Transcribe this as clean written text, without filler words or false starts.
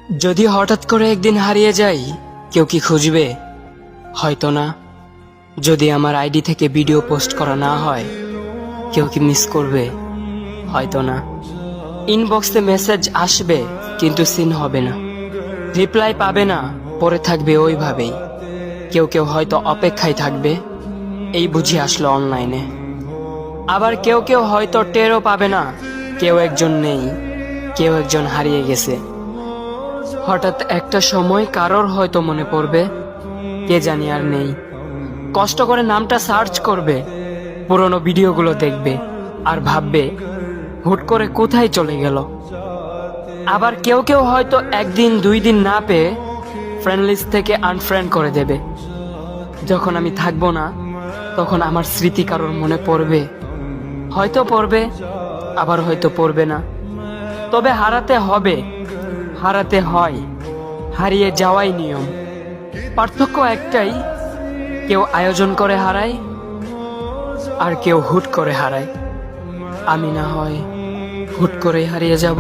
যদি হঠাৎ করে একদিন হারিয়ে যাই, কেউ কি খুঁজবে? হয়তো না। যদি আমার আইডি থেকে ভিডিও পোস্ট করা না হয়, কেউ কি মিস করবে? হয়তো না। ইনবক্সে মেসেজ আসবে কিন্তু সিন হবে না, রিপ্লাই পাবে না, পরে থাকবে ওইভাবেই। কেউ কেউ হয়তো অপেক্ষায় থাকবে, এই বুঝি আসলো অনলাইনে। আবার কেউ কেউ হয়তো টেরও পাবে না, কেউ একজন নেই, কেউ একজন হারিয়ে গেছে। হঠাৎ একটা সময় কারোর হয়তো মনে পড়বে, কে জানি আর নেই। কষ্ট করে নামটা সার্চ করবে, পুরনো ভিডিওগুলো দেখবে আর ভাববে হুট করে কোথায় চলে গেল। আবার কেউ কেউ হয়তো একদিন দুই দিন না পেয়ে ফ্রেন্ড লিস্ট থেকে আনফ্রেন্ড করে দেবে। যখন আমি থাকবো না, তখন আমার স্মৃতি কারোর মনে পড়বে, হয়তো পড়বে, আবার হয়তো পড়বে না। তবে হারাতে হবে, হারাতে হয়, হারিয়ে যাওয়াই নিয়ম। পার্থক্য একটাই, কেউ আয়োজন করে হারায় আর কেউ হুট করে হারায়। আমি না হয় হুট করে হারিয়ে যাব।